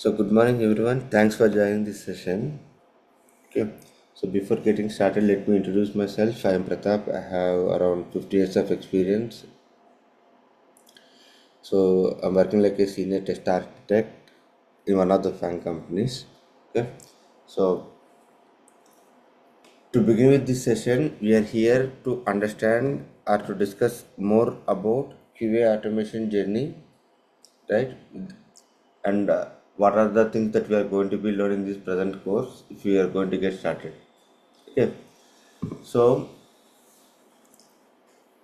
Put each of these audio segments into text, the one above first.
So good morning everyone. Thanks for joining this session. Okay. So before getting started, let me introduce myself. I am Pratap. I have around 50 years of experience. So I'm working like a senior test architect in one of the fan companies. Okay. So to begin with this session, we are here to understand or to discuss more about QA automation journey, right? And what are the things that we are going to be learning this present course if we are going to get started. Okay. So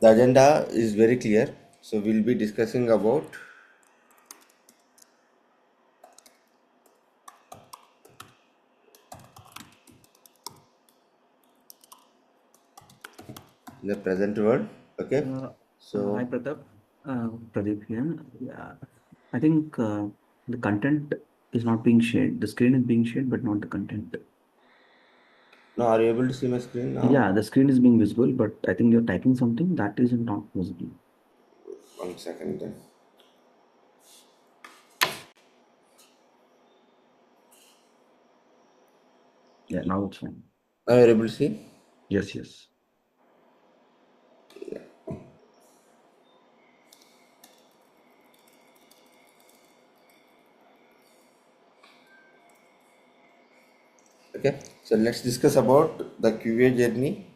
the agenda is very clear. So we'll be discussing about the present world. Okay. Uh, Hi So Pratap, Pradeep here. Yeah, I think the content is not being shared. The screen is being shared, but not the content. now are you able to see my screen now? Yeah, the screen is being visible, but I think you're typing something that is not visible. 1 second then. Yeah, now it's fine. Now you're able to see? Yes, yes. Okay. So let's discuss about the QA journey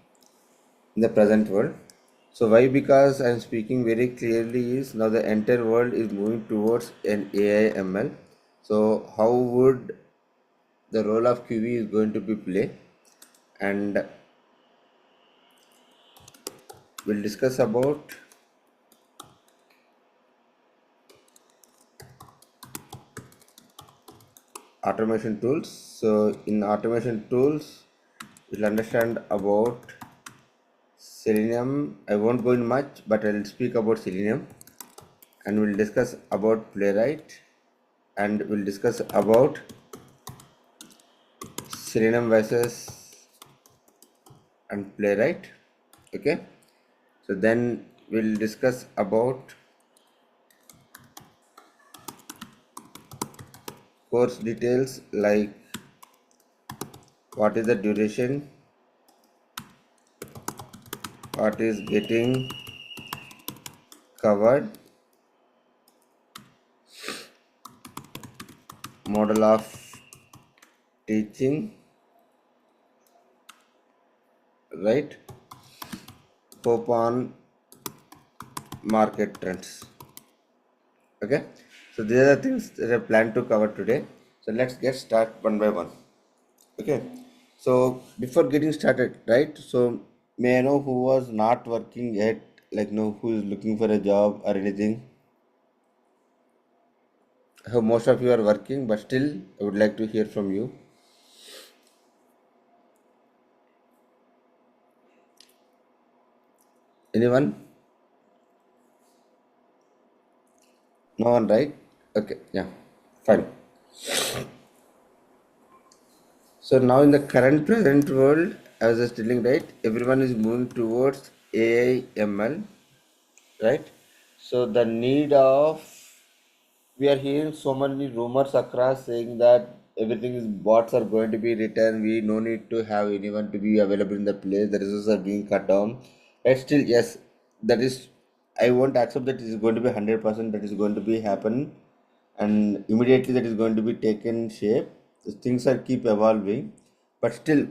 in the present world. So why? Because I'm speaking very clearly is now the entire world is moving towards an AI ML. So how would the role of QA is going to be play? And we'll discuss about automation tools. So in automation tools, we'll understand about Selenium. I won't go in much, but I'll speak about Selenium, and we'll discuss about Playwright, and we'll discuss about Selenium versus and Playwright. Okay. So then we'll discuss about course details like what is the duration, what is getting covered, model of teaching, right? Hope on market trends. Okay, so these are the things that I plan to cover today. So let's get started one by one. Okay, so before getting started, right? So may I know who was not working yet, like no, who is looking for a job or anything? I hope most of you are working, but still, I would like to hear from you. Anyone? No one, right? Okay, yeah, fine. So now in the current present world, as I was telling, right, everyone is moving towards AI ML, right? So the need of we are hearing so many rumors across saying that everything is bots are going to be written. We no need to have anyone to be available in the place. The resources are being cut down. But still, yes, that is. I won't accept that it is going to be 100%. That is going to be happen, and immediately that is going to be taken shape. The things are keep evolving, but still,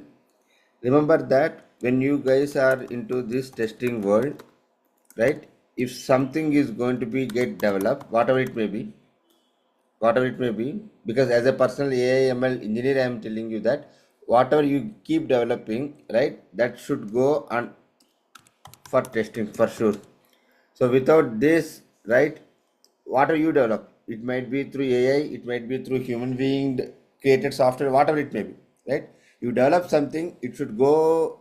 remember that when you guys are into this testing world, right? If something is going to be get developed, whatever it may be, because as a personal AI ML engineer, I am telling you that whatever you keep developing, right, that should go on for testing for sure. So without this, right, whatever you develop, it might be through AI, it might be through human being created software, whatever it may be, right? You develop something, it should go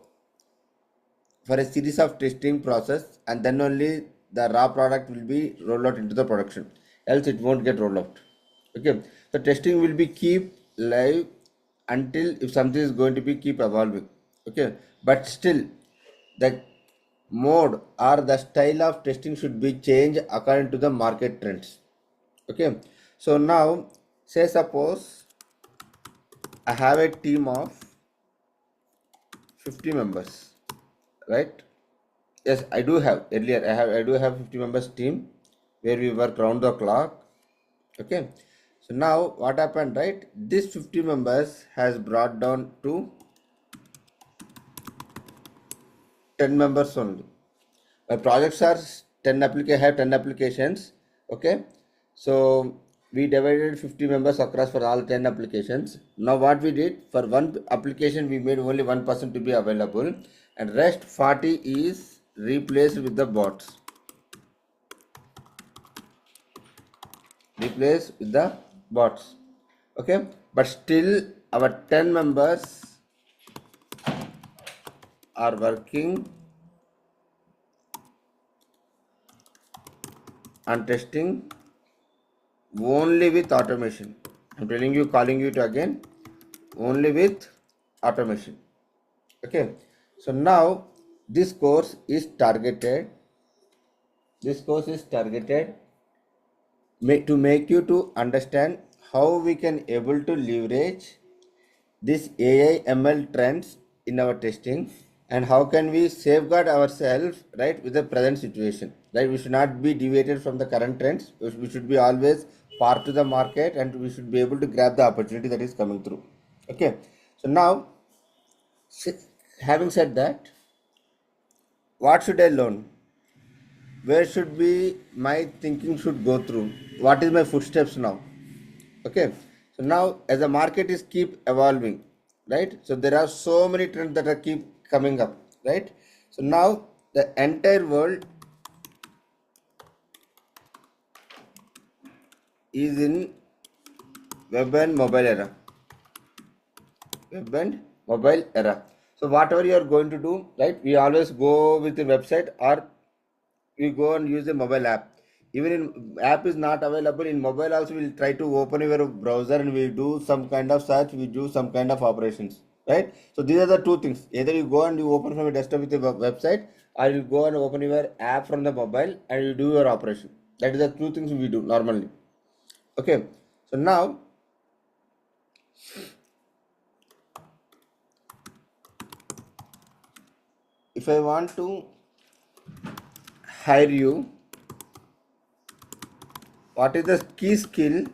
for a series of testing process, and then only the raw product will be rolled out into the production, else it won't get rolled out. Okay, so testing will be keep live until if something is going to be keep evolving. Okay, but still the mode or the style of testing should be changed according to the market trends. Okay, so now say suppose I have a team of 50 members, right? Yes, I do have earlier. I do have 50 members team where we work round the clock. Okay. So now what happened, right? This 50 members has brought down to 10 members only. My projects are 10 applications. Okay. So we divided 50 members across for all 10 applications. Now what we did, for one application we made only 1% to be available, and rest 40 is replaced with the bots. Replaced with the bots. Okay. But still our 10 members are working and testing only with automation. I'm telling you, calling you to again, only with automation. Okay. So now this course is targeted. This course is targeted to make you to understand how we can able to leverage this AI ML trends in our testing, and how can we safeguard ourselves, right, with the present situation, right? We should not be deviated from the current trends. We should be always part to the market, and we should be able to grab the opportunity that is coming through. Okay. So now, having said that, what should I learn? Where should be my thinking should go through? What is my footsteps now? Okay. So now as the market is keep evolving, right? So there are so many trends that are keep coming up, right? So now the entire world is in web and mobile era. Web and mobile era. So whatever you are going to do, right? We always go with the website, or we go and use a mobile app. Even in app is not available in mobile, also we'll try to open your browser and we'll do some kind of search, we do some kind of operations, right? So these are the two things. Either you go and you open from a desktop with a website, or you go and open your app from the mobile and you do your operation. That is the two things we do normally. Okay. So now if I want to hire you, what is the key skill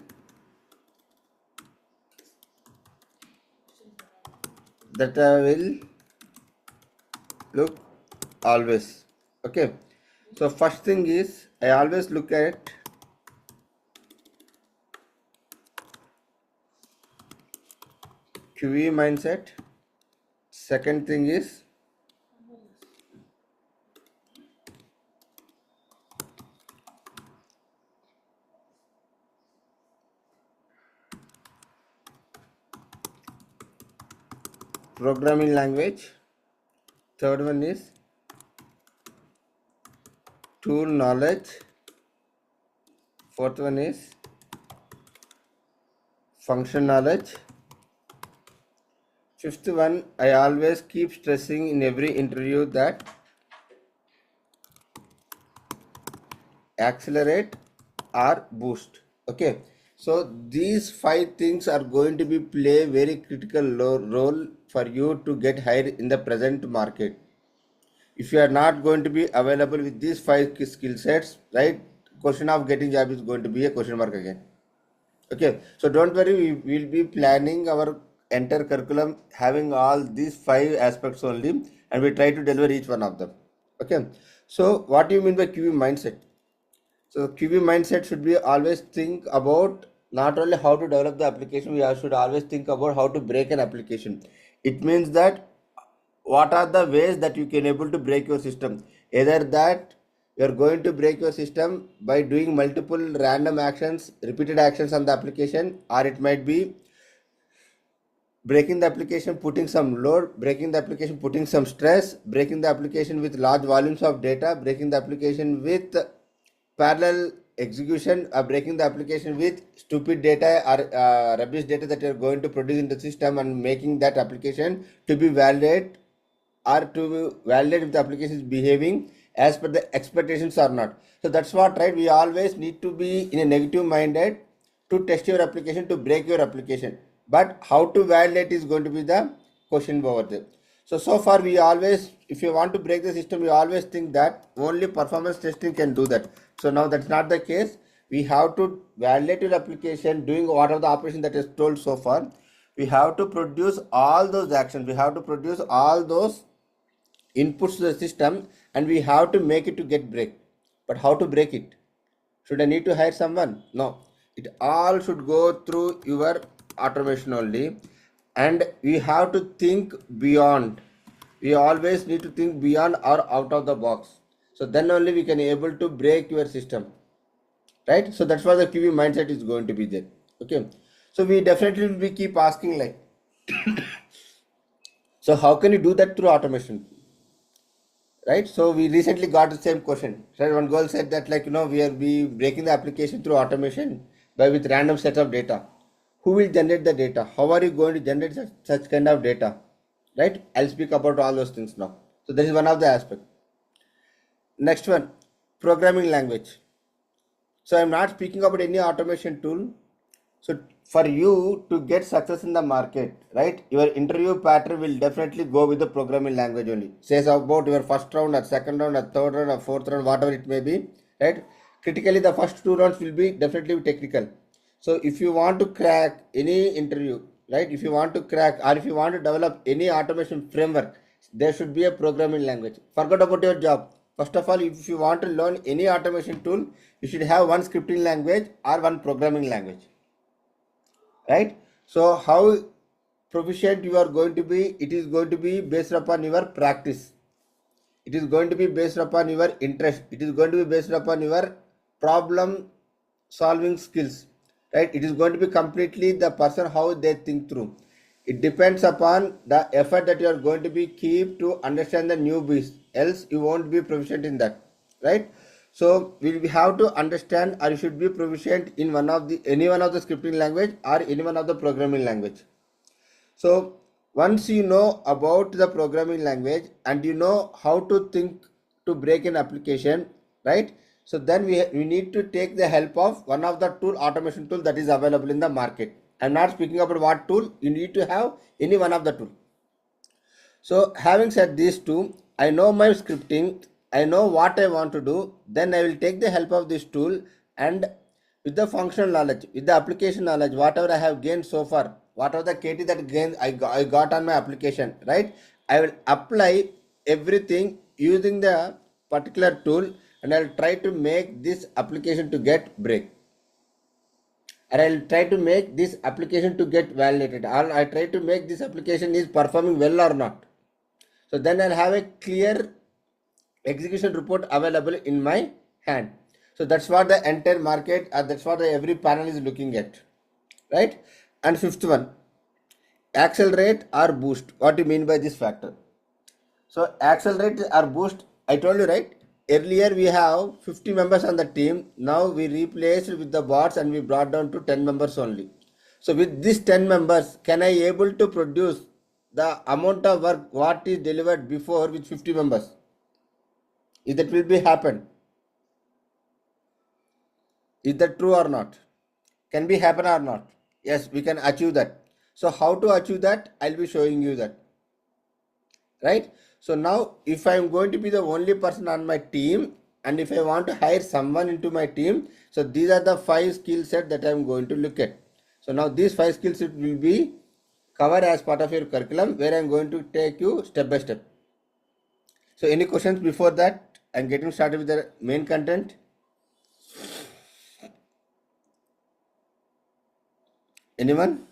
that I will look always? Okay. So first thing is I always look at QE mindset. Second thing is programming language. Third one is tool knowledge. Fourth one is function knowledge. Fifth one, I always keep stressing in every interview that accelerate or boost. Okay. So these five things are going to be play very critical role for you to get hired in the present market. If you are not going to be available with these five skill sets, right, question of getting job is going to be a question mark again. Okay, so don't worry, we will be planning our entire curriculum having all these five aspects only, and we try to deliver each one of them. Okay, so what do you mean by QB mindset? So QB mindset should be always think about not only how to develop the application, we should always think about how to break an application. It means that what are the ways that you can able to break your system? Either that you are going to break your system by doing multiple random actions, repeated actions on the application, or it might be breaking the application, putting some load, breaking the application, putting some stress, breaking the application with large volumes of data, breaking the application with parallel execution, or breaking the application with stupid data or rubbish data that you are going to produce in the system, and making that application to be valid, or to validate if the application is behaving as per the expectations or not. So that's what, right, we always need to be in a negative minded to test your application, to break your application. But how to validate is going to be the question over there. So far we always, if you want to break the system, we always think that only performance testing can do that. So now that's not the case. We have to validate your application doing whatever the operation that is told so far. We have to produce all those actions. We have to produce all those inputs to the system, and we have to make it to get break. But how to break it? Should I need to hire someone? No. It all should go through your automation only. And we have to think beyond. We always need to think beyond or out of the box. So then only we can able to break your system. Right? So that's why the QV mindset is going to be there. Okay. So we definitely will be keep asking like, so how can you do that through automation? Right, so we recently got the same question. So one girl said that, like, we are be breaking the application through automation by with random set of data. Who will generate the data? How are you going to generate such kind of data? Right, I'll speak about all those things now. So that is one of the aspect. Next one, programming language. So I'm not speaking about any automation tool. So for you to get success in the market, right, your interview pattern will definitely go with the programming language only. Says about your first round or second round or third round or fourth round, whatever it may be, right? Critically, the first two rounds will be definitely technical. So if you want to crack any interview, right, if you want to crack or if you want to develop any automation framework, there should be a programming language. Forget about your job. First of all, if you want to learn any automation tool, you should have one scripting language or one programming language. Right, so how proficient you are going to be, it is going to be based upon your practice, it is going to be based upon your interest, it is going to be based upon your problem solving skills, right? It is going to be completely the person how they think through. It depends upon the effort that you are going to be keep to understand the newbies, else you won't be proficient in that, right? So we have to understand, or you should be proficient in any one of the scripting language or any one of the programming language. So once you know about the programming language and you know how to think to break an application, right? So then we need to take the help of one of the automation tool that is available in the market. I'm not speaking about what tool, you need to have any one of the tool. So having said these two, I know my scripting, I know what I want to do, then I will take the help of this tool, and with the functional knowledge, with the application knowledge, whatever I have gained so far, whatever the KT that gain I got on my application, right? I will apply everything using the particular tool, and I'll try to make this application to get break. And I'll try to make this application to get validated, or I try to make this application is performing well or not. So then I'll have a clear execution report available in my hand. So that's what the entire market, that's what every panel is looking at, right? And fifth one, accelerate or boost. What do you mean by this factor? So accelerate or boost, I told you, right? Earlier we have 50 members on the team. Now we replaced with the bots and we brought down to 10 members only. So with these 10 members, can I able to produce the amount of work what is delivered before with 50 members? Is that will be happen? Is that true or not? Can be happen or not? Yes, we can achieve that. So how to achieve that? I'll be showing you that. Right? So now if I am going to be the only person on my team, and if I want to hire someone into my team, so these are the 5 skill set that I am going to look at. So now these 5 skill set will be covered as part of your curriculum, where I am going to take you step by step. So any questions before that? I'm getting started with the main content. Anyone?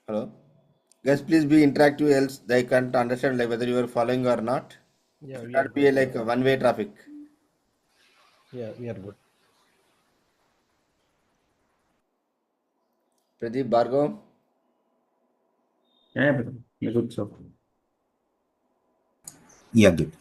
Hello? Guys, please be interactive, else they can't understand like whether you are following or not. Yeah, Should we are not be good. like a one-way traffic. Yeah, we are good. Pradeep, Bhargav? Yeah, but good so. Yeah, good.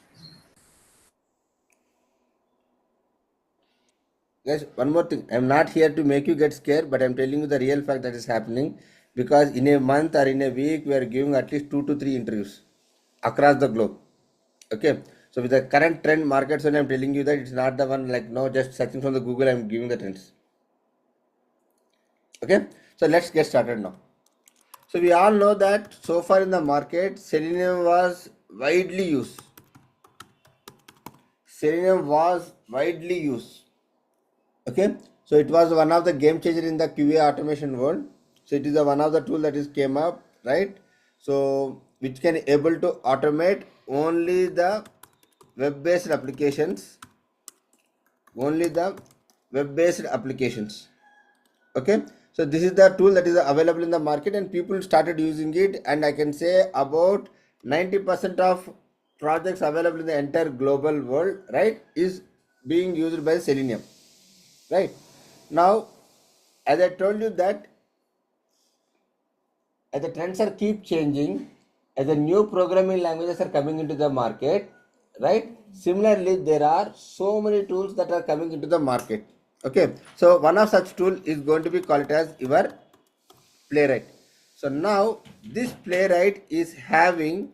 Guys, one more thing. I'm not here to make you get scared, but I'm telling you the real fact that is happening, because in a month or in a week, we are giving at least 2 to 3 interviews across the globe. Okay, so with the current trend markets, when I'm telling you that it's not the one like no, just searching from the Google, I'm giving the trends. Okay, so let's get started now. So we all know that so far in the market, selenium was widely used. Selenium was widely used. Okay, so it was one of the game changer in the QA automation world. So it is one of the tool that is came up, right? So which can able to automate only the web-based applications, only the web-based applications. Okay, so this is the tool that is available in the market and people started using it, and I can say about 90% of projects available in the entire global world, right, is being used by Selenium, right? Now, as I told you that as the trends are keep changing, as the new programming languages are coming into the market, right? Similarly, there are so many tools that are coming into the market. Okay, so one of such tool is going to be called as your Playwright. So now this Playwright is having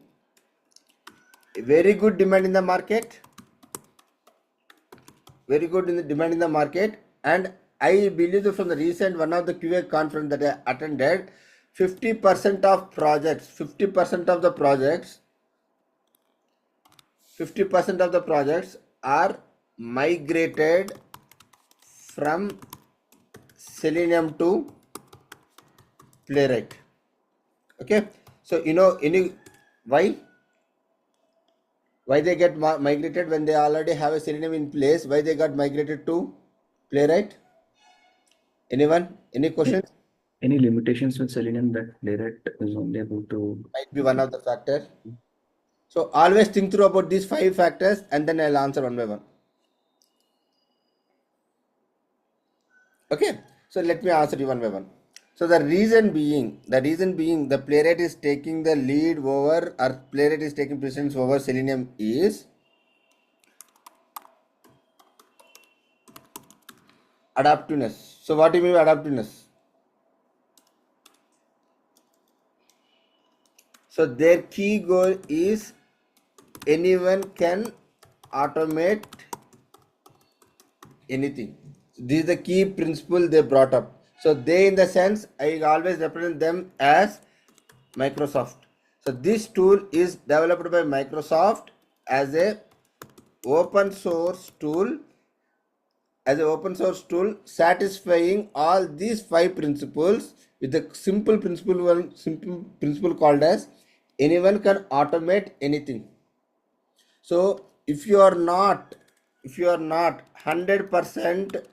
a very good demand in the market, very good in the demand in the market, and I believe that from the recent one of the QA conference that I attended, 50% of projects, 50% of the projects, 50% of the projects are migrated from Selenium to Playwright. Okay, so you know any why they get migrated when they already have a Selenium in place? Why they got migrated to Playwright? Anyone? Any A- questions? Any limitations with Selenium that Playwright is only able to? Might be one of the factors. So always think through about these 5 factors and then I'll answer one by one. Okay. So let me answer you one by one. So the reason being the Playwright is taking the lead over, or Playwright is taking precedence over Selenium is adaptiveness. So what do you mean by adaptiveness? So their key goal is anyone can automate anything. This is the key principle they brought up. So they, in the sense, I always represent them as Microsoft. So this tool is developed by Microsoft as a open source tool, satisfying all these 5 principles with a simple principle called as anyone can automate anything. So if you are not 100%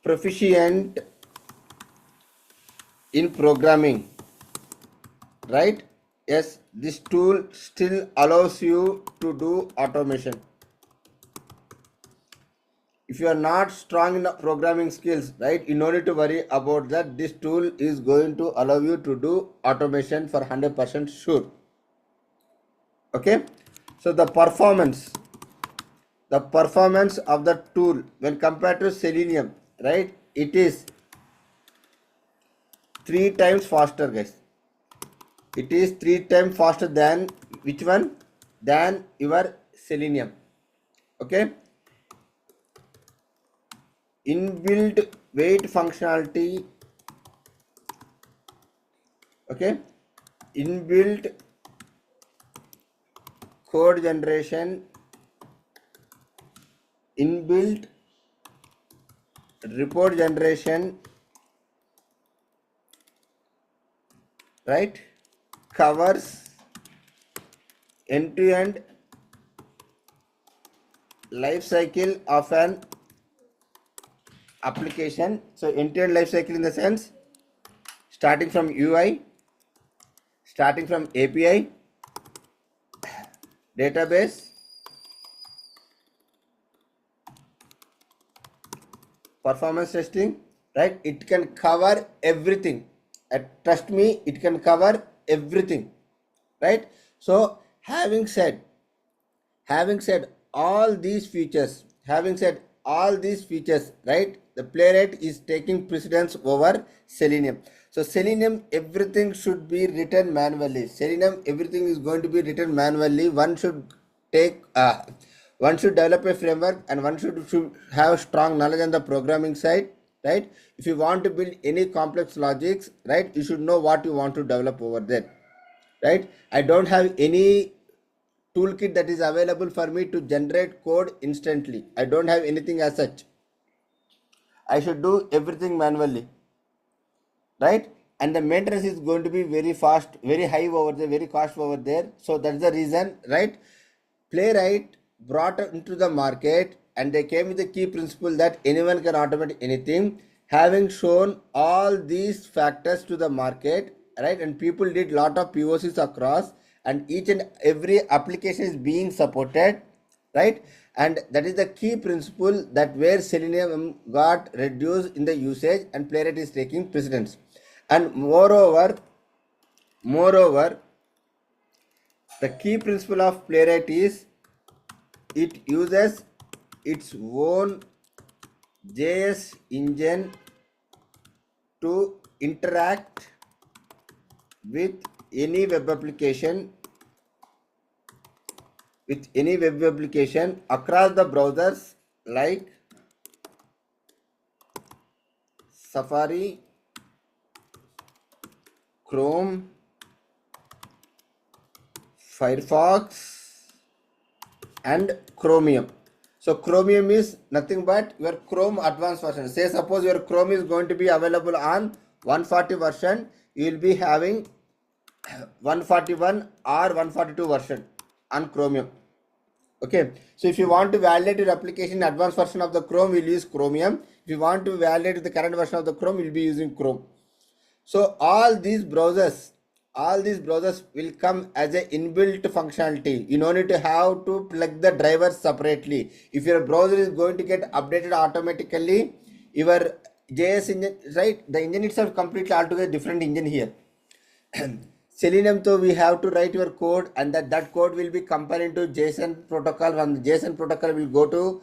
proficient in programming, right? Yes, this tool still allows you to do automation. If you are not strong in programming skills, right, you no need to worry about that. This tool is going to allow you to do automation for 100% sure. Okay, so the performance of the tool when compared to Selenium, right, it is 3 times faster, guys. It is 3 times faster than which one? Than your Selenium. Okay, inbuilt wait functionality. Okay, inbuilt code generation, inbuilt report generation, right, covers end-to-end life cycle of an application. So end-to-end life cycle in the sense starting from UI, starting from API, database, performance testing, right? It can cover everything. Trust me, it can cover everything, right? So having said all these features, right, the Playwright is taking precedence over Selenium. So Selenium, everything should be written manually. Selenium, everything is going to be written manually. One should take one should develop a framework, and one should have strong knowledge on the programming side, right? If you want to build any complex logics, right, you should know what you want to develop over there, right? I don't have any toolkit that is available for me to generate code instantly. I don't have anything as such. I should do everything manually, right? And the maintenance is going to be very fast, very high over there, very cost over there. So that's the reason, right? Playwright brought into the market, and they came with the key principle that anyone can automate anything, having shown all these factors to the market, right? And people did lot of POCs across, and each and every application is being supported, right? And that is the key principle that where Selenium got reduced in the usage and Playwright is taking precedence. And moreover, the key principle of Playwright is it uses its own JS engine to interact with any web application across the browsers like Safari, Chrome, Firefox, and Chromium. So Chromium is nothing but your Chrome advanced version. Say suppose your Chrome is going to be available on 140 version, you will be having 141 or 142 version on Chromium. Okay, so if you want to validate your application advanced version of the Chrome, we'll use Chromium. If you want to validate the current version of the Chrome, we'll be using Chrome. So all these browsers will come as a inbuilt functionality. You don't need to have to plug the drivers separately. If your browser is going to get updated automatically, your JS engine, right? The engine itself completely altogether different engine here. Selenium, though, we have to write your code, and that code will be compiled into JSON protocol. From the JSON protocol will go to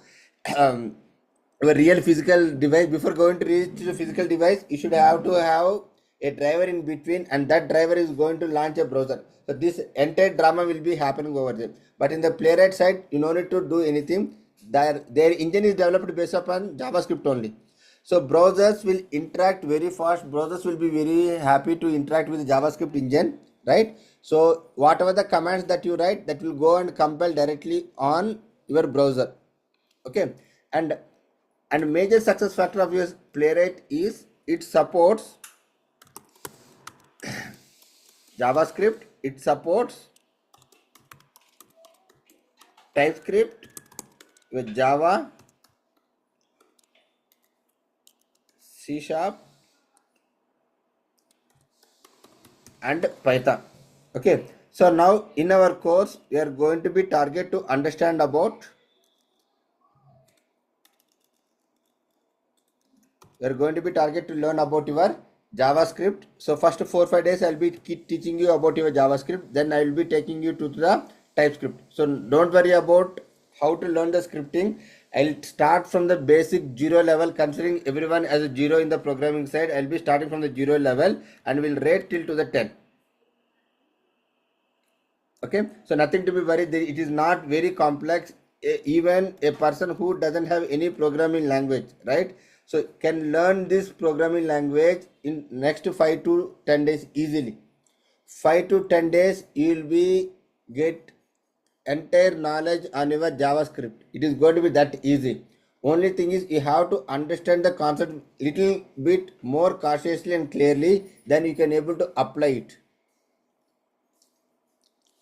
your real physical device. Before going to reach the physical device, you should have to have a driver in between, and that driver is going to launch a browser. So this entire drama will be happening over there. But in the Playwright side, you don't need to do anything. Their engine is developed based upon JavaScript only. So browsers will interact very fast. Browsers will be very happy to interact with the JavaScript engine, right? So whatever the commands that you write, that will go and compile directly on your browser. Okay, and major success factor of your Playwright is it supports JavaScript, it supports TypeScript with Java, C Sharp, and Python. Okay, so now in our course we are going to be target to understand about we are going to be target to learn about your JavaScript. So first 4-5 days I'll be teaching you about your JavaScript, then I will be taking you to the TypeScript. So don't worry about how to learn the scripting. I'll start from the basic 0 level, considering everyone as a 0 in the programming side. I'll be starting from the 0 level and will rate till to the 10. Okay, so nothing to be worried. It is not very complex. Even a person who doesn't have any programming language, right, so can learn this programming language in next 5 to 10 days easily. 5 to 10 days you will be get entire knowledge on your JavaScript. It is going to be that easy. Only thing is you have to understand the concept little bit more cautiously and clearly, then you can able to apply it.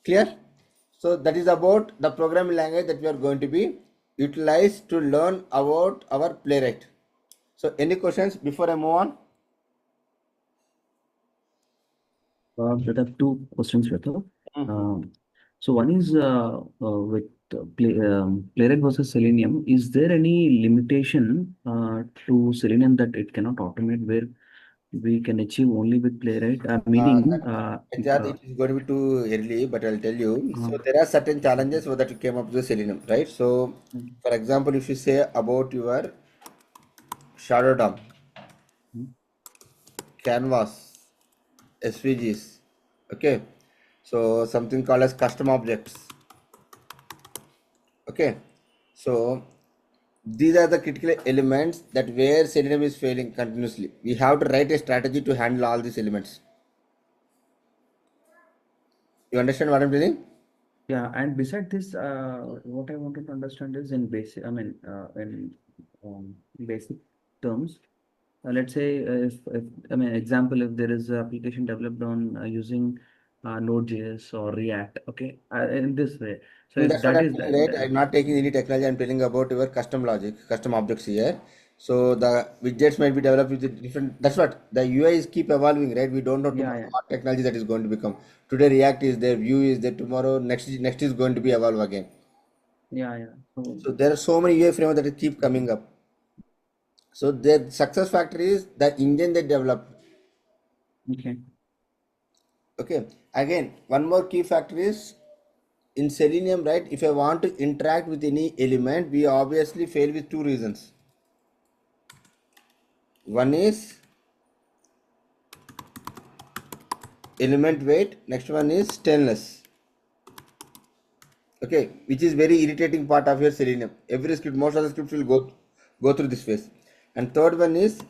Clear? So that is about the programming language that we are going to be utilized to learn about our Playwright. So any questions before I move on? There are two questions, Shweta. So one is with Playwright versus Selenium. Is there any limitation to Selenium that it cannot automate where we can achieve only with Playwright? Meaning, It is going to be too early, but I'll tell you. So there are certain challenges that you came up with Selenium, right? So for example, if you say about your Shadow DOM, Canvas, SVGs, okay, so something called as custom objects, Okay, so these are the critical elements that where selenium is failing continuously. We have to write a strategy to handle all these elements. You understand what I'm telling? Yeah, and beside this, what I wanted to understand is in basic, I mean, basic terms. Let's say if I mean example, if there is an application developed on using Node.js or React, okay, in this way. So if That's what that I'm is telling, right? I'm not taking any technology. I'm telling about your custom logic, custom objects here. So the widgets might be developed with the different. That's what the UI is keep evolving, right? We don't know yeah, tomorrow yeah, what technology that is going to become. Today React is there, Vue is there. Tomorrow next is going to be evolve again. yeah, yeah. So So there are so many UI frameworks that keep coming up. So their success factor is the engine they develop. okay, Okay. Again, one more key factor is in Selenium, right? If I want to interact with any element, we obviously fail with two reasons. One is element weight, next one is stainless. Okay, which is very irritating part of your Selenium. Every script, most of the scripts will go through this phase. And third one is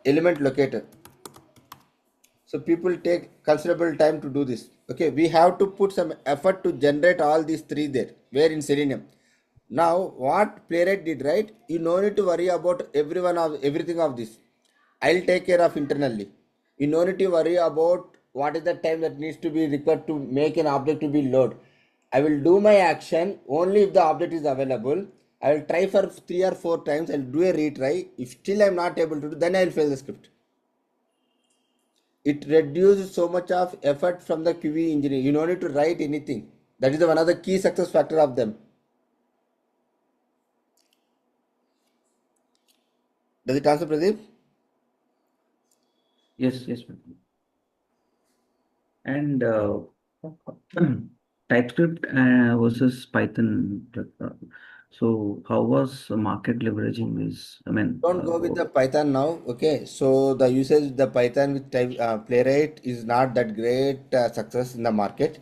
element locator. So people take considerable time to do this. Okay, we have to put some effort to generate all these three there where in Selenium. Now what playwright did, right, you no need to worry about everything of this. I'll take care of internally. You no need to worry about what is the time that needs to be required to make an object to be load. I will do my action only if the object is available. I will try for 3 or 4 times. I'll do a retry. If still I'm not able to do, then I'll fail the script. It reduces so much of effort from the QE engineer. You don't need to write anything. That is one of the key success factor of them. Does it answer, Pradeep? yes, yes, ma'am. And TypeScript versus Python. So how was the market leveraging this? I mean, Don't go with the Python now. Okay, so the usage the Python with type Playwright is not that great success in the market.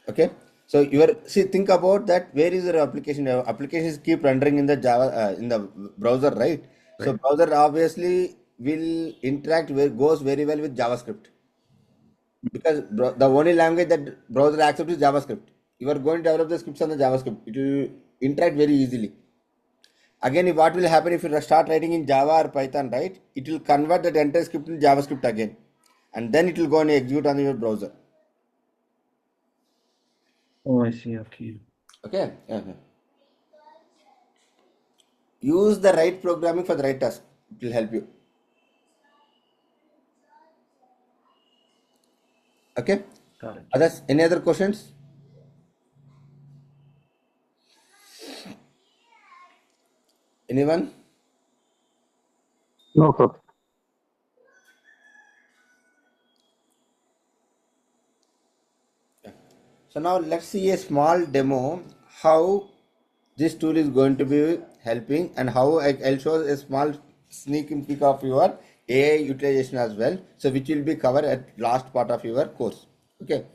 Okay, so your see think about that. Where is your application? Your applications keep rendering in the Java in the browser, right? So right? browser obviously will interact where goes very well with JavaScript. Because the only language that browser accepts is JavaScript. You are going to develop the scripts on the JavaScript. It will interact very easily. Again, if what will happen if you start writing in Java or Python, right? It will convert that entire script in JavaScript again, and then it will go and execute on your browser. Oh, I see. Okay. Okay. Okay. Use the right programming for the right task. It will help you. Okay. Got it. Others, any other questions? Anyone? No, sir. So now let's see a small demo how this tool is going to be helping and how I'll show a small sneak peek of your AI utilization as well. So which will be covered at last part of your course. Okay.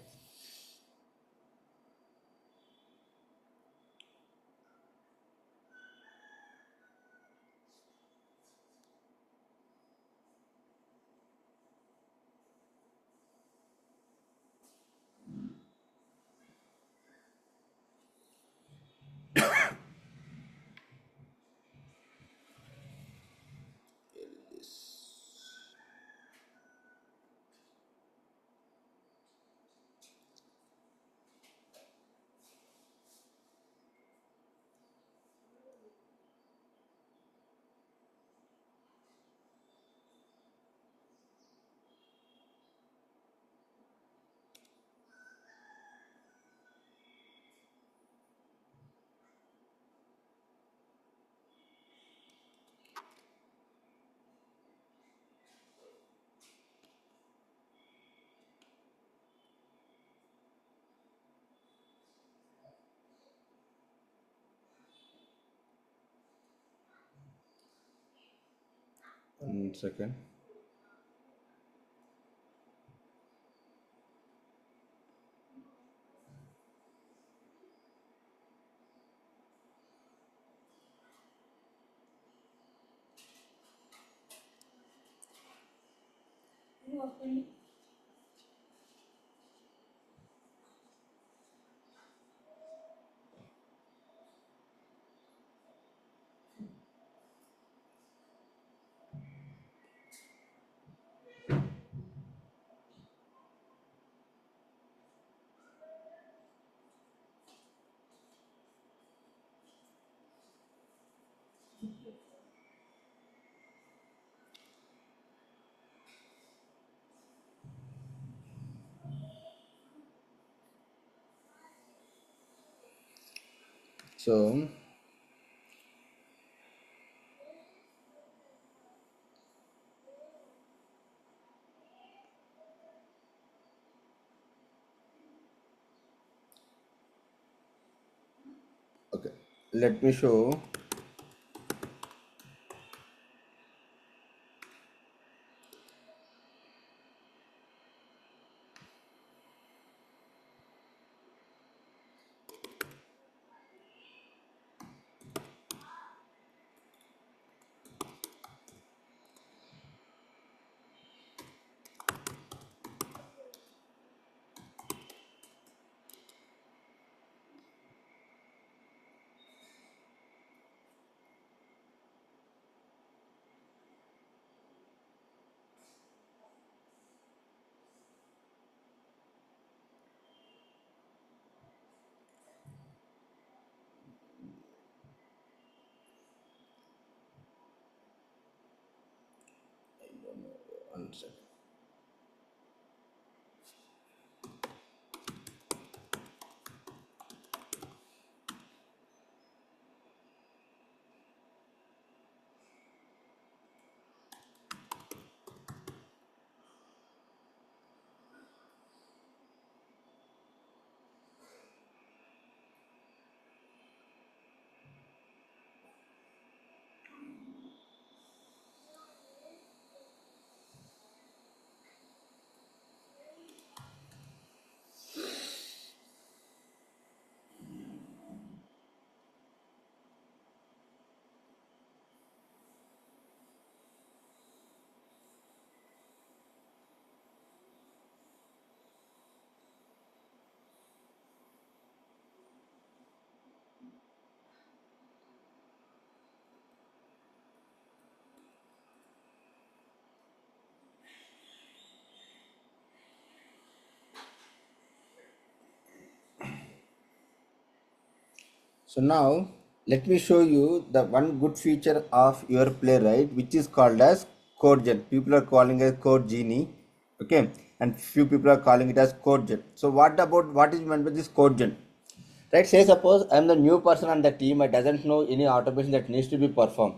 1 second. So okay, let me show. One second. So now let me show you the one good feature of your playwright, which is called as code gen. People are calling it code genie, okay, and few people are calling it as code gen. So what is meant by this code gen? Right? Say suppose I am the new person on the team. I doesn't know any automation that needs to be performed.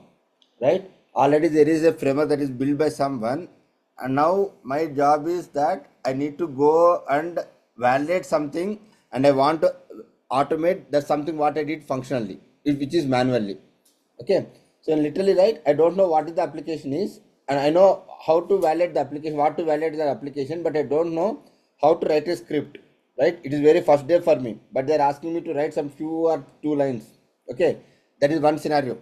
Right? Already there is a framework that is built by someone, and now my job is that I need to go and validate something, and I want to automate that something what I did functionally, which is manually. Okay, so literally, right, I don't know what is the application is, and I know how to validate the application, what to validate the application, but I don't know how to write a script. Right, it is very first day for me, but they're asking me to write some few or two lines. Okay, that is one scenario.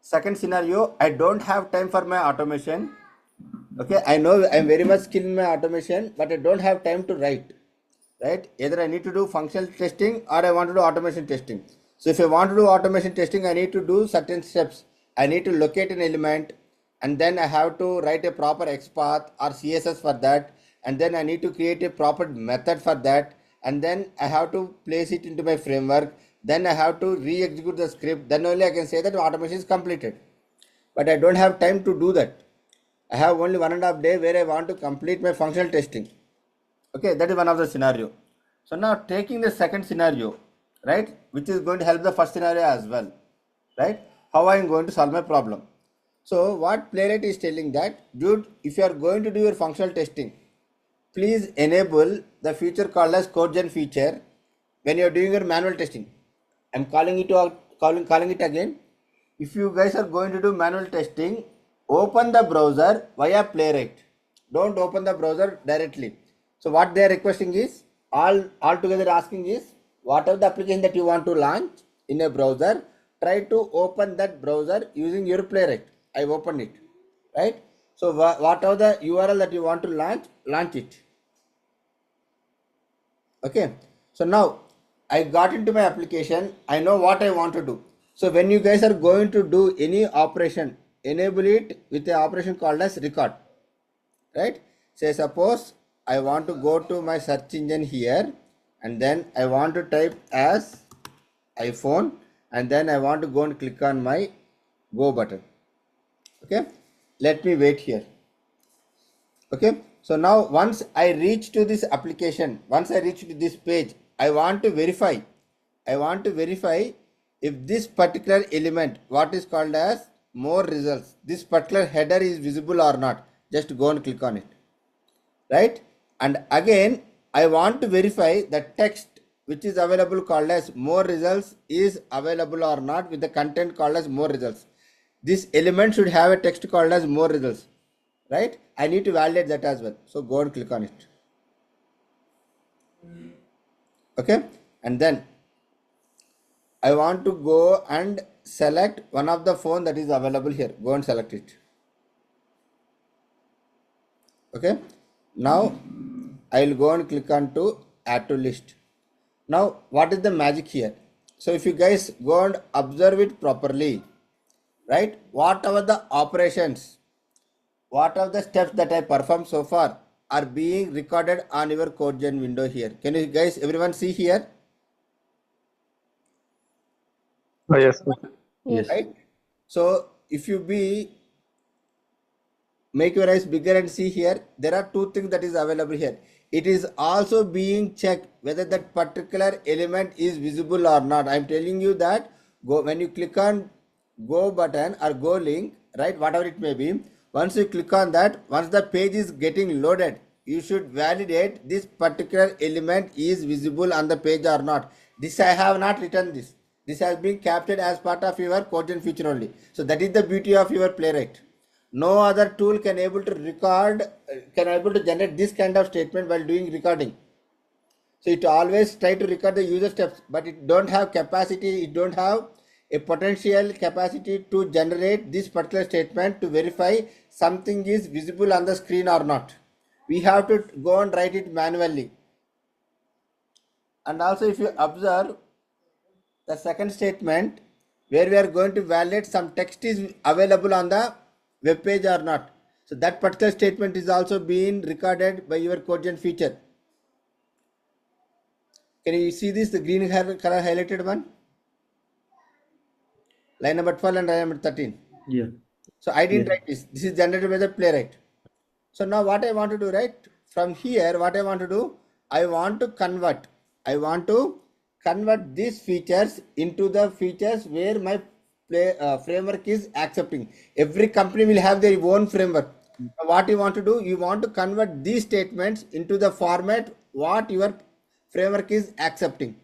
Second scenario, I don't have time for my automation. Okay, I know I'm very much skilled in my automation, but I don't have time to write. Right, either I need to do functional testing or I want to do automation testing. So if I want to do automation testing, I need to do certain steps. I need to locate an element, and then I have to write a proper XPath or CSS for that, and then I need to create a proper method for that, and then I have to place it into my framework, then I have to re-execute the script, then only I can say that automation is completed. But I don't have time to do that. I have only 1.5 day where I want to complete my functional testing. Okay, that is one of the scenario. So now taking the second scenario, right, which is going to help the first scenario as well, right? How I am going to solve my problem. So what Playwright is telling that, dude, if you are going to do your functional testing, please enable the feature called as code gen feature when you are doing your manual testing. I'm calling it out, calling it again. If you guys are going to do manual testing, open the browser via Playwright. Don't open the browser directly. So what they are requesting is, all together asking is, whatever the application that you want to launch in a browser, try to open that browser using your Playwright. I've opened it, right? So whatever the URL that you want to launch it. Okay, so now I got into my application. I know what I want to do. So when you guys are going to do any operation, enable it with the operation called as record, right? Say suppose I want to go to my search engine here, and then I want to type as iPhone, and then I want to go and click on my go button. Okay, let me wait here. Okay, so now once I reach to this application, once I reach to this page, I want to verify if this particular element, what is called as more results, this particular header is visible or not. Just go and click on it, right? And again I want to verify the text which is available called as more results is available or not with the content called as more results. This element should have a text called as more results, right? I need to validate that as well. So go and click on it. Okay, and then I want to go and select one of the phone that is available here. Go and select it. Okay, now I will go and click on to add to list. Now what is the magic here? So if you guys go and observe it properly, right? Whatever the operations, what are the steps that I performed so far are being recorded on your CodeGen window here. Can you guys, everyone see here? Yes, sir. Yes. Right? So if you make your eyes bigger and see here, there are two things that is available here. It is also being checked whether that particular element is visible or not. I'm telling you that when you click on go button or go link, right, whatever it may be, once you click on that, once the page is getting loaded, you should validate this particular element is visible on the page or not. This I have not written this. This has been captured as part of your CodeGen feature only. So that is the beauty of your playwright. No other tool can able to record, can able to generate this kind of statement while doing recording. So it always try to record the user steps, but it don't have capacity, it don't have a potential capacity to generate this particular statement to verify something is visible on the screen or not. We have to go and write it manually. And also if you observe the second statement where we are going to validate some text is available on the web page or not. So that particular statement is also being recorded by your CodeGen feature. Can you see this, the green color highlighted one? Line number 12 and line number 13. Yeah. So I didn't Yeah. write this. This is generated by the playwright. So now what I want to do, right? From here, what I want to do, I want to convert these features into the features where my framework is accepting. Every company will have their own framework. So what you want to do, you want to convert these statements into the format what your framework is accepting.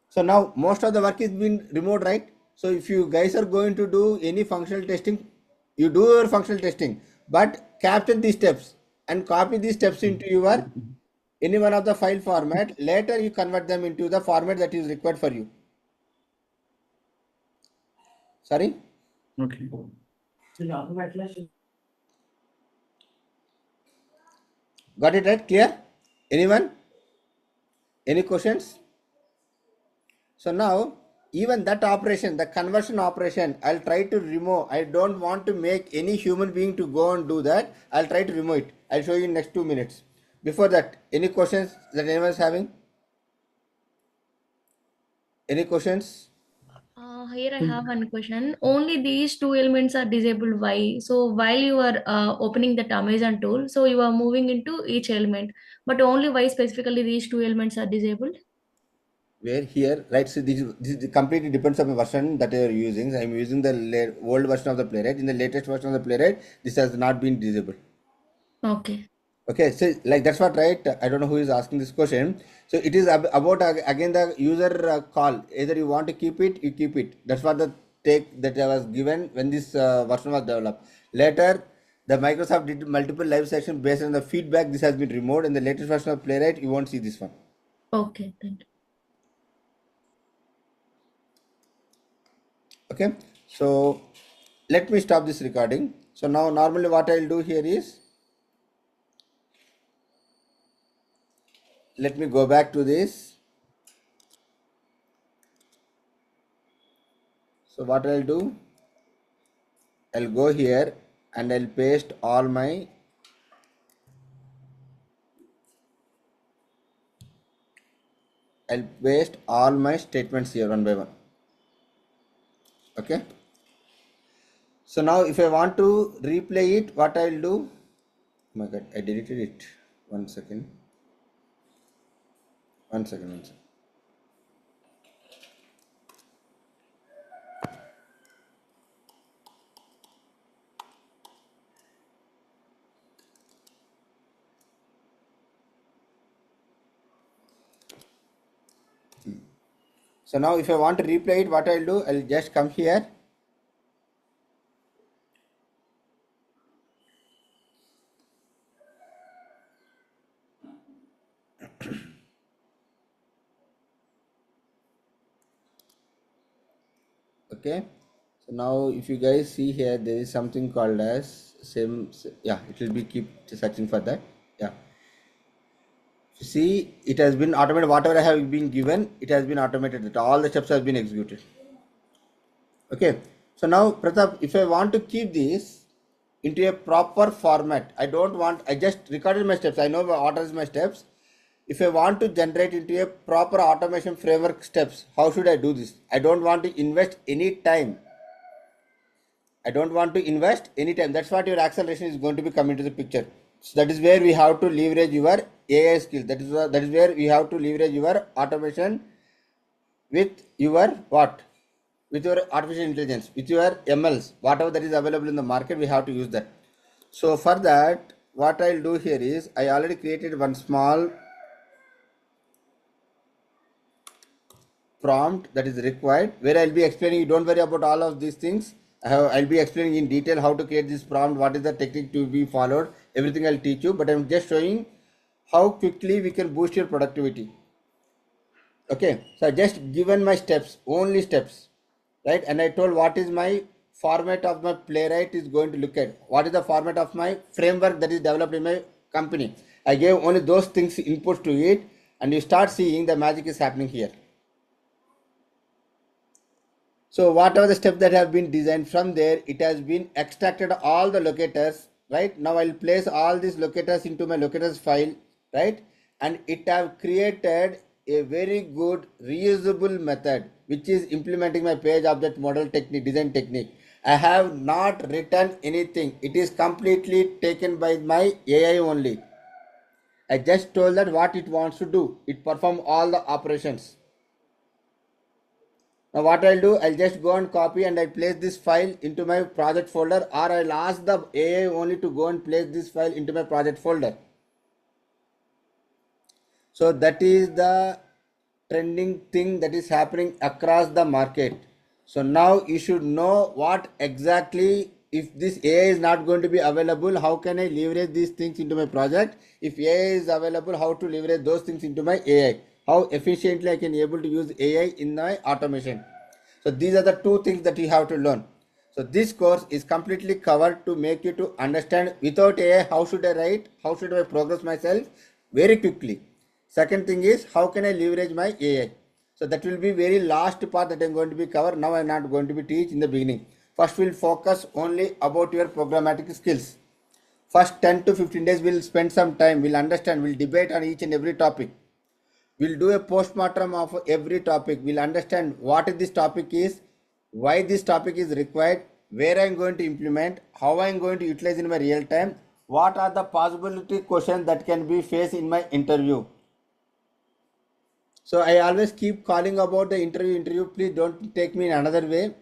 So now most of the work is being remote, right? So if you guys are going to do any functional testing, you do your functional testing, but capture these steps and copy these steps into your any one of the file format. Later you convert them into the format that is required for you. Sorry? Okay. Got it right? Clear? Anyone? Any questions? So now even that operation, the conversion operation, I'll try to remove. I don't want to make any human being to go and do that. I'll try to remove it. I'll show you in next 2 minutes. Before that, any questions that anyone is having? Any questions? Here I have one question. Only these two elements are disabled. Why? So while you are opening that Amazon tool, so you are moving into each element, but only why specifically these two elements are disabled? Where here, right? So this completely depends on the version that you are using. I'm using the old version of the playwright. In the latest version of the playwright, this has not been disabled. Okay. Okay, so like that's what, right? I don't know who is asking this question. So it is about again the user call. Either you want to keep it, you keep it. That's what the take that was given when this version was developed. Later, the Microsoft did multiple live sessions based on the feedback. This has been removed. In the latest version of Playwright, you won't see this one. Okay. Thank you. Okay, so let me stop this recording. So now normally what I'll do here is, let me go back to this. So what I'll do, I'll go here and I'll paste all my statements here one by one. Okay. So now if I want to replay it, what I'll do, oh my god, I deleted it. One second. So now if I want to replay it, what I'll do, I'll just come here. Okay. So now if you guys see here, there is something called as yeah, it will be keep searching for that. Yeah. See, it has been automated. Whatever I have been given, it has been automated. That all the steps have been executed. Okay. So now, Pratap, if I want to keep this into a proper format, I just recorded my steps. I know what are my steps. If I want to generate into a proper automation framework steps, how should I do this? I don't want to invest any time. That's what your acceleration is going to be coming to the picture. So that is where we have to leverage your AI skill. That is where we have to leverage your automation with your what? With your artificial intelligence, with your MLs, whatever that is available in the market, we have to use that. So for that, what I'll do here is, I already created one small prompt that is required, where I'll be explaining. You don't worry about all of these things. I'll be explaining in detail how to create this prompt, what is the technique to be followed, everything I'll teach you, but I'm just showing how quickly we can boost your productivity. Okay, so I just given my steps, only steps, right? And I told what is my format of my playwright is going to look at, what is the format of my framework that is developed in my company. I gave only those things inputs to it, and you start seeing the magic is happening here. So whatever the steps that have been designed, from there it has been extracted all the locators, right? Now I'll place all these locators into my locators file, right? And it have created a very good reusable method, which is implementing my page object model technique, design technique. I have not written anything. It is completely taken by my AI only. I just told that what it wants to do. It perform all the operations. Now what I'll do, I'll just go and copy and I place this file into my project folder, or I'll ask the AI only to go and place this file into my project folder. So that is the trending thing that is happening across the market. So now you should know what exactly, if this AI is not going to be available, how can I leverage these things into my project? If AI is available, how to leverage those things into my AI? How efficiently I can able to use AI in my automation. So these are the two things that you have to learn. So this course is completely covered to make you to understand without AI, how should I write? How should I progress myself very quickly? Second thing is, how can I leverage my AI? So that will be very last part that I'm going to be covered. Now I'm not going to be teach in the beginning. First we'll focus only about your programmatic skills. First 10 to 15 days we'll spend some time, we'll understand, we'll debate on each and every topic. We'll do a postmortem of every topic. We'll understand what this topic is, why this topic is required, where I'm going to implement, how I'm going to utilize in my real time, what are the possibility questions that can be faced in my interview. So I always keep calling about the interview. Please don't take me in another way.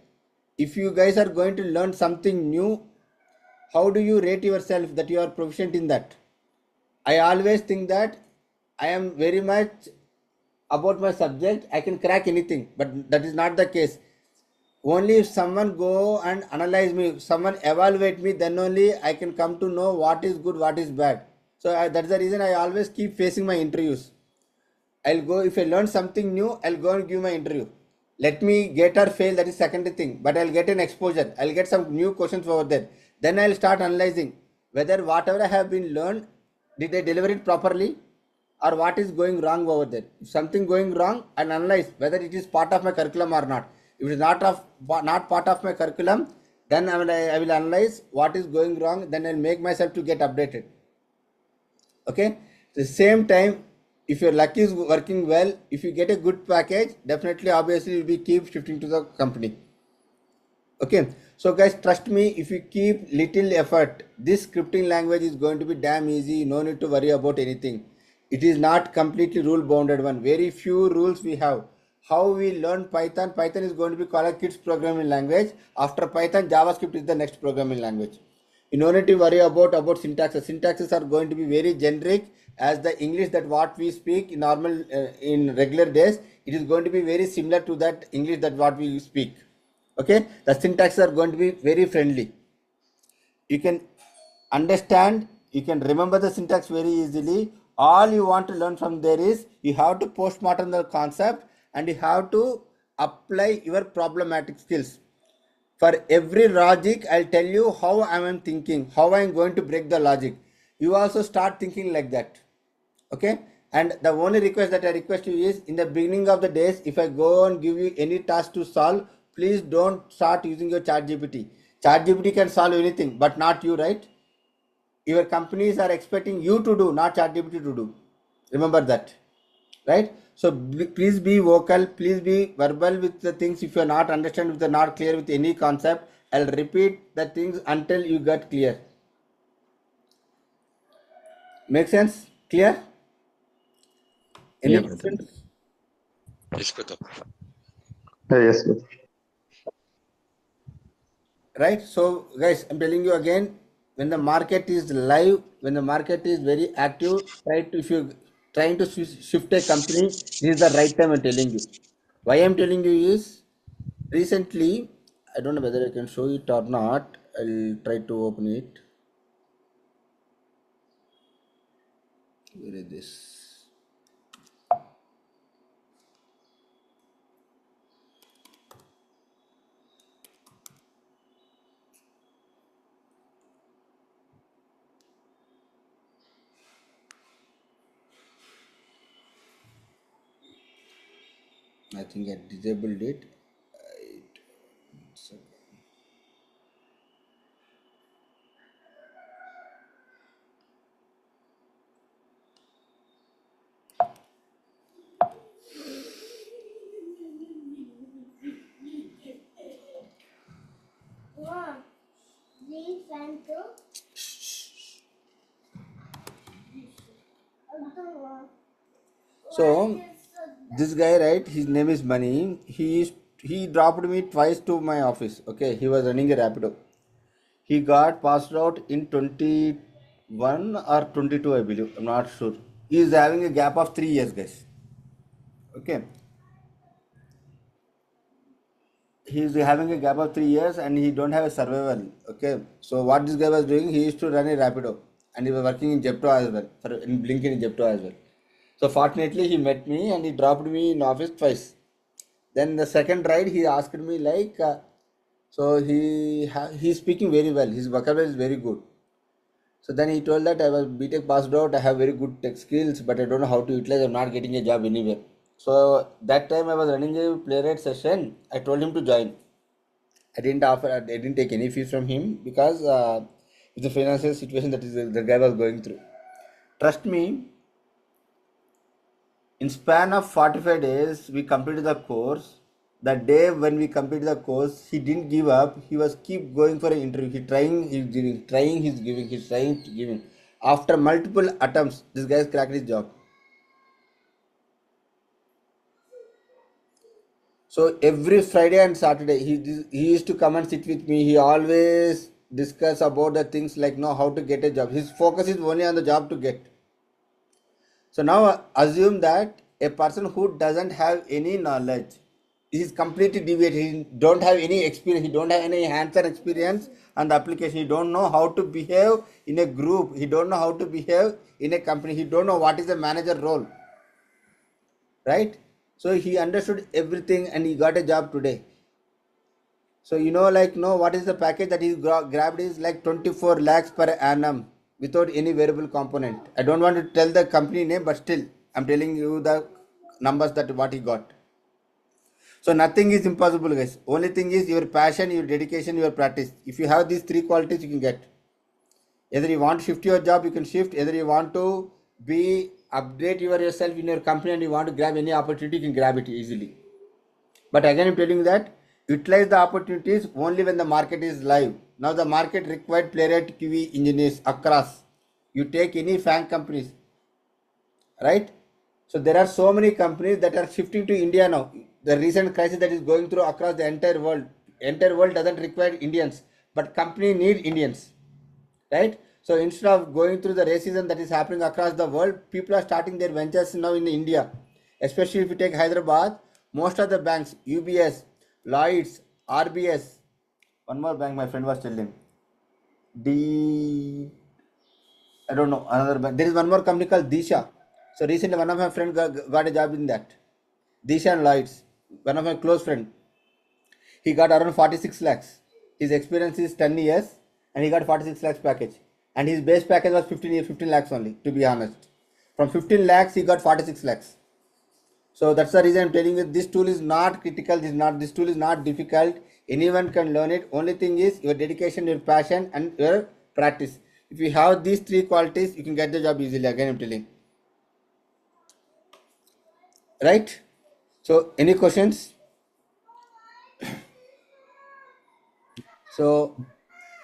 If you guys are going to learn something new, how do you rate yourself that you are proficient in that? I always think that I am very much about my subject, I can crack anything, but that is not the case. Only if someone go and analyze me, someone evaluate me, then only I can come to know what is good, what is bad. So that's the reason I always keep facing my interviews. I'll go, if I learn something new, I'll go and give my interview. Let me get or fail, that is secondary thing, but I'll get an exposure. I'll get some new questions over there. Then I'll start analyzing whether whatever I have been learned, did I deliver it properly, or what is going wrong over there. If something going wrong, I'll analyze whether it is part of my curriculum or not. If it is not part of my curriculum, then I will analyze what is going wrong. Then I'll make myself to get updated. Okay. The same time, if your luck is working well, if you get a good package, definitely, obviously, you'll be keep shifting to the company. Okay, so guys, trust me, if you keep little effort, this scripting language is going to be damn easy. No need to worry about anything. It is not completely rule bounded one. Very few rules we have. How we learn Python? Python is going to be called a kids programming language. After Python, JavaScript is the next programming language. You don't need to worry about syntaxes. Syntaxes are going to be very generic, as the English that what we speak in normal in regular days. It is going to be very similar to that English that what we speak. Okay, the syntaxes are going to be very friendly. You can understand, you can remember the syntax very easily. All you want to learn from there is you have to postmortem the concept and you have to apply your problematic skills. For every logic, I'll tell you how I am thinking, how I am going to break the logic. You also start thinking like that. Okay, and the only request that I request you is, in the beginning of the days, if I go and give you any task to solve, please don't start using your ChatGPT. ChatGPT can solve anything, but not you, right? Your companies are expecting you to do, not ChatGPT to do. Remember that, right? So please be vocal, please be verbal with the things. If you are not understanding, if you are not clear with any concept, I'll repeat the things until you get clear. Make sense? Clear? Any Yeah, brother. questions? Yes, brother. Yes, brother. Right? So guys, I'm telling you again, when the market is live, when the market is very active, if you're trying to shift a company, this is the right time. I'm telling you. Why I'm telling you is, recently, I don't know whether I can show it or not. I'll try to open it. Where is this? I think I disabled it. So this guy, right? His name is Money. He dropped me twice to my office. Okay, he was running a Rapido. He got passed out in 21 or 22, I believe. I'm not sure. He is having a gap of 3 years, guys. Okay, he is having a gap of 3 years and he don't have a survival. Okay, so what this guy was doing, he used to run a Rapido and he was working in Jepto as well, in Blinken in Jepto as well. So fortunately, he met me and he dropped me in office twice. Then the second ride, he asked me like, so he's speaking very well. His vocabulary is very good. So then he told that I was BTech passed out. I have very good tech skills, but I don't know how to utilize. I'm not getting a job anywhere. So that time I was running a playwright session. I told him to join. I didn't offer. I didn't take any fees from him because it's the financial situation that is the guy was going through. Trust me, in span of 45 days, we completed the course. The day when we completed the course, he didn't give up. He was keep going for an interview. He trying, he's giving, trying, he's giving, he's trying to giving. After multiple attempts, this guy's cracked his job. So every Friday and Saturday, he used to come and sit with me. He always discuss about the things like know how to get a job. His focus is only on the job to get. So now assume that a person who doesn't have any knowledge, he is completely deviated. He don't have any experience. He don't have any hands-on experience on the application. He don't know how to behave in a group. He don't know how to behave in a company. He don't know what is a manager role, right? So he understood everything and he got a job today. So what is the package that he grabbed is like 24 lakhs per annum without any variable component. I don't want to tell the company name, but still I'm telling you the numbers that what he got. So nothing is impossible, guys. Only thing is your passion, your dedication, your practice. If you have these three qualities, you can get. Either you want to shift your job, you can shift. Either you want to be update yourself in your company and you want to grab any opportunity, you can grab it easily. But again, I'm telling you that utilize the opportunities only when the market is live. Now the market required playwright QE engineers across. You take any FANG companies, right? So there are so many companies that are shifting to India now. The recent crisis that is going through across the entire world doesn't require Indians, but company need Indians, right? So instead of going through the racism that is happening across the world, people are starting their ventures now in India. Especially if you take Hyderabad, most of the banks, UBS, Lloyds, RBS, one more bank my friend was telling, D, I don't know, another bank. There is one more company called Disha. So recently one of my friends got a job in that. Disha and Lloyds, one of my close friend, he got around 46 lakhs. His experience is 10 years and he got 46 lakhs package. And his base package was 15 lakhs only, to be honest. From 15 lakhs, he got 46 lakhs. So that's the reason I'm telling you this tool is not critical. This tool is not difficult. Anyone can learn it. Only thing is your dedication, your passion, and your practice. If you have these three qualities, you can get the job easily. Again, I'm telling. Right? So any questions? So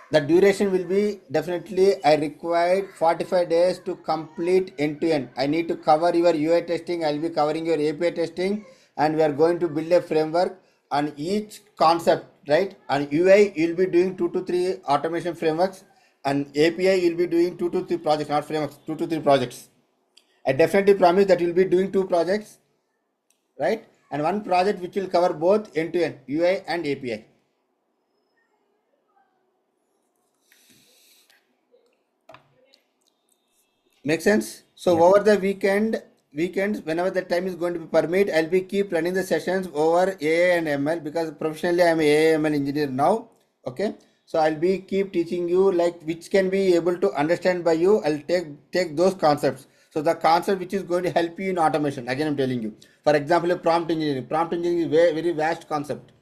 the duration will be definitely I required 45 days to complete end to end. I need to cover your UI testing. I'll be covering your API testing and we are going to build a framework on each concept, right? On UI, you'll be doing 2 to 3 automation frameworks and API, you'll be doing 2 to 3 projects, not frameworks, 2 to 3 projects. I definitely promise that you'll be doing 2 projects, right? And one project which will cover both end to end UI and API. Make sense? So Yeah. over the weekends, whenever the time is going to be permit, I'll be keep running the sessions over AI and ML because professionally I'm a AI ML engineer now. Okay. So I'll be keep teaching you like which can be able to understand by you. I'll take those concepts. So the concept which is going to help you in automation. Again, I'm telling you. For example, a prompt engineering. Prompt engineering is very, very vast concept.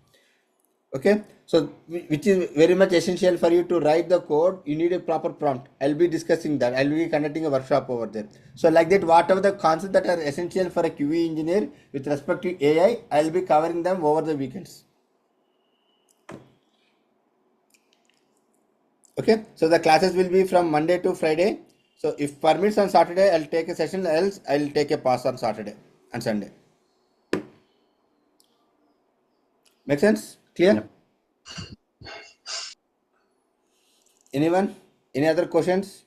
Okay, so which is very much essential for you to write the code. You need a proper prompt. I'll be discussing that. I'll be conducting a workshop over there. So like that, whatever the concepts that are essential for a QE engineer with respect to AI, I'll be covering them over the weekends. Okay, so the classes will be from Monday to Friday. So if permits on Saturday, I'll take a session, else I'll take a pass on Saturday and Sunday. Make sense? Clear? Yep. Anyone? Any other questions?